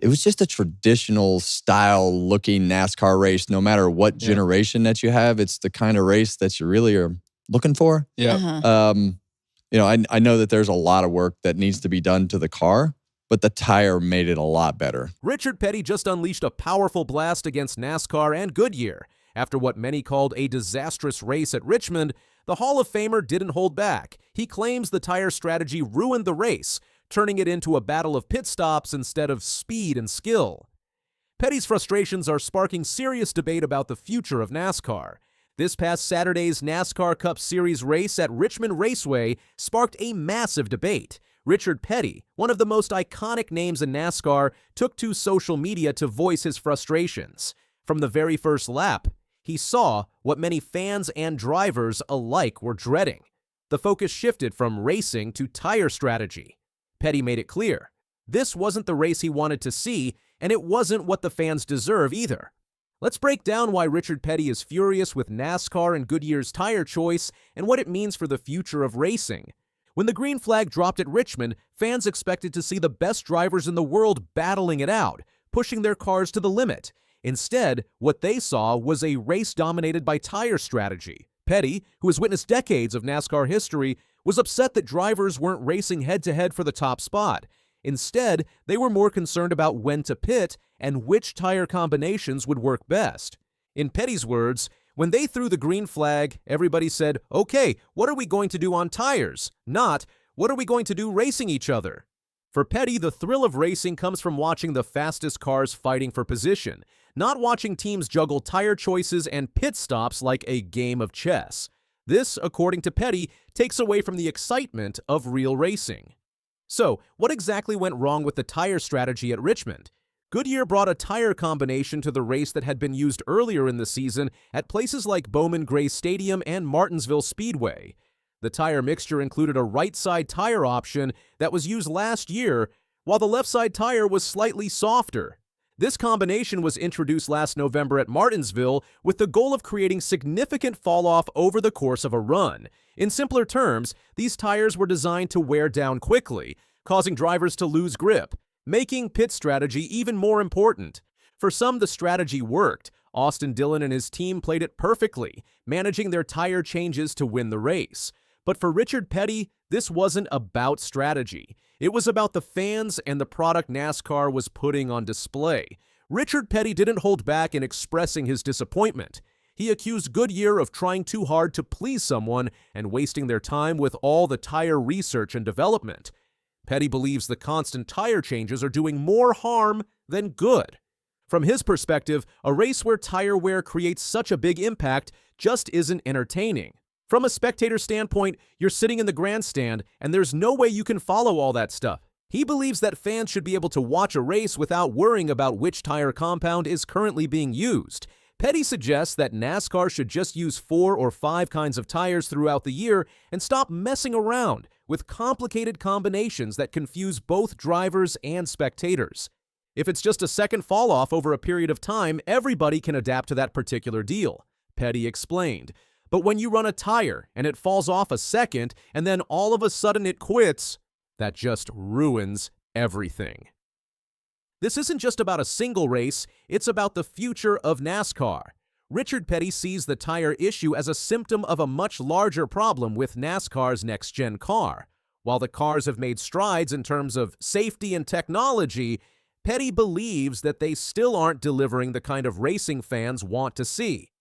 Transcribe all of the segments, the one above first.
it was just a traditional style looking NASCAR race. No matter what generation that you have, it's the kind of race that you really are looking for. Yeah. I know that there's a lot of work that needs to be done to the car, but the tire made it a lot better. Richard Petty just unleashed a powerful blast against NASCAR and Goodyear. After what many called a disastrous race at Richmond, the Hall of Famer didn't hold back. He claims the tire strategy ruined the race, turning it into a battle of pit stops instead of speed and skill. Petty's frustrations are sparking serious debate about the future of NASCAR. This past Saturday's NASCAR Cup Series race at Richmond Raceway sparked a massive debate. Richard Petty, one of the most iconic names in NASCAR, took to social media to voice his frustrations. From the very first lap, he saw what many fans and drivers alike were dreading. The focus shifted from racing to tire strategy. Petty made it clear, this wasn't the race he wanted to see, and it wasn't what the fans deserve either. Let's break down why Richard Petty is furious with NASCAR and Goodyear's tire choice and what it means for the future of racing. When the green flag dropped at Richmond, fans expected to see the best drivers in the world battling it out, pushing their cars to the limit. Instead, what they saw was a race dominated by tire strategy. Petty, who has witnessed decades of NASCAR history, was upset that drivers weren't racing head-to-head for the top spot. Instead, they were more concerned about when to pit and which tire combinations would work best. In Petty's words, when they threw the green flag, everybody said, okay, what are we going to do on tires? Not, what are we going to do racing each other? For Petty, the thrill of racing comes from watching the fastest cars fighting for position, not watching teams juggle tire choices and pit stops like a game of chess. This, according to Petty, takes away from the excitement of real racing. So, what exactly went wrong with the tire strategy at Richmond? Goodyear brought a tire combination to the race that had been used earlier in the season at places like Bowman Gray Stadium and Martinsville Speedway. The tire mixture included a right-side tire option that was used last year, while the left-side tire was slightly softer. This combination was introduced last November at Martinsville with the goal of creating significant fall-off over the course of a run. In simpler terms, these tires were designed to wear down quickly, causing drivers to lose grip, making pit strategy even more important. For some, the strategy worked. Austin Dillon and his team played it perfectly, managing their tire changes to win the race. But for Richard Petty, this wasn't about strategy. It was about the fans and the product NASCAR was putting on display. Richard Petty didn't hold back in expressing his disappointment. He accused Goodyear of trying too hard to please someone and wasting their time with all the tire research and development. Petty believes the constant tire changes are doing more harm than good. From his perspective, a race where tire wear creates such a big impact just isn't entertaining. From a spectator standpoint, you're sitting in the grandstand, and there's no way you can follow all that stuff. He believes that fans should be able to watch a race without worrying about which tire compound is currently being used. Petty suggests that NASCAR should just use 4 or 5 kinds of tires throughout the year and stop messing around with complicated combinations that confuse both drivers and spectators. If it's just a second fall-off over a period of time, everybody can adapt to that particular deal, Petty explained. But when you run a tire and it falls off a second and then all of a sudden it quits, that just ruins everything. This isn't just about a single race, it's about the future of NASCAR. Richard Petty sees the tire issue as a symptom of a much larger problem with NASCAR's next-gen car. While the cars have made strides in terms of safety and technology, Petty believes that they still aren't delivering the kind of racing fans want to see.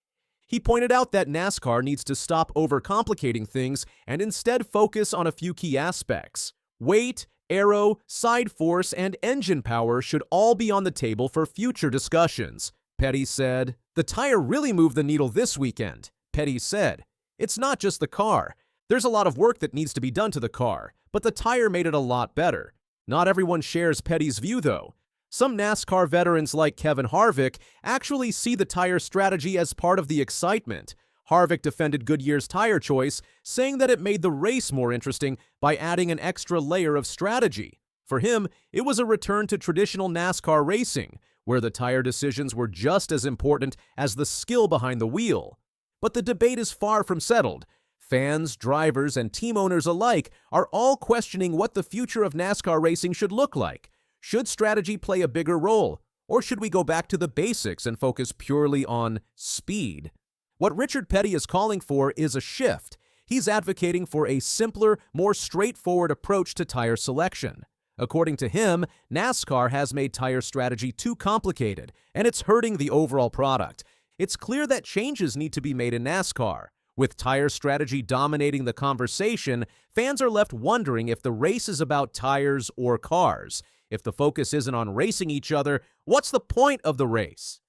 He pointed out that NASCAR needs to stop overcomplicating things and instead focus on a few key aspects. Weight, aero, side force, and engine power should all be on the table for future discussions. Petty said, "The tire really moved the needle this weekend." Petty said, "It's not just the car. There's a lot of work that needs to be done to the car, but the tire made it a lot better." Not everyone shares Petty's view, though. Some NASCAR veterans like Kevin Harvick actually see the tire strategy as part of the excitement. Harvick defended Goodyear's tire choice, saying that it made the race more interesting by adding an extra layer of strategy. For him, it was a return to traditional NASCAR racing, where the tire decisions were just as important as the skill behind the wheel. But the debate is far from settled. Fans, drivers, and team owners alike are all questioning what the future of NASCAR racing should look like. Should strategy play a bigger role, or should we go back to the basics and focus purely on speed? What Richard Petty is calling for is a shift. He's advocating for a simpler, more straightforward approach to tire selection. According to him, NASCAR has made tire strategy too complicated, and it's hurting the overall product. It's clear that changes need to be made in NASCAR. With tire strategy dominating the conversation, fans are left wondering if the race is about tires or cars. If the focus isn't on racing each other, what's the point of the race?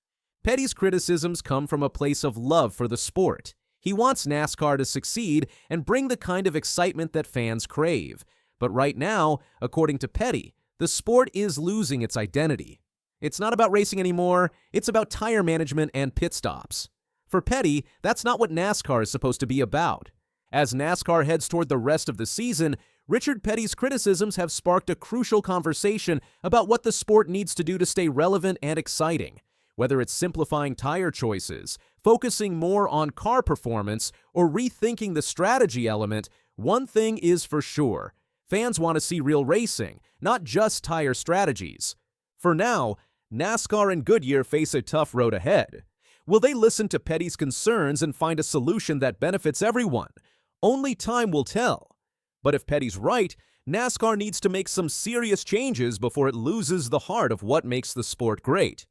Petty's criticisms come from a place of love for the sport. He wants NASCAR to succeed and bring the kind of excitement that fans crave. But right now, according to Petty, the sport is losing its identity. It's not about racing anymore, it's about tire management and pit stops. For Petty, that's not what NASCAR is supposed to be about. As NASCAR heads toward the rest of the season, Richard Petty's criticisms have sparked a crucial conversation about what the sport needs to do to stay relevant and exciting. Whether it's simplifying tire choices, focusing more on car performance, or rethinking the strategy element, one thing is for sure. Fans want to see real racing, not just tire strategies. For now, NASCAR and Goodyear face a tough road ahead. Will they listen to Petty's concerns and find a solution that benefits everyone? Only time will tell. But if Petty's right, NASCAR needs to make some serious changes before it loses the heart of what makes the sport great.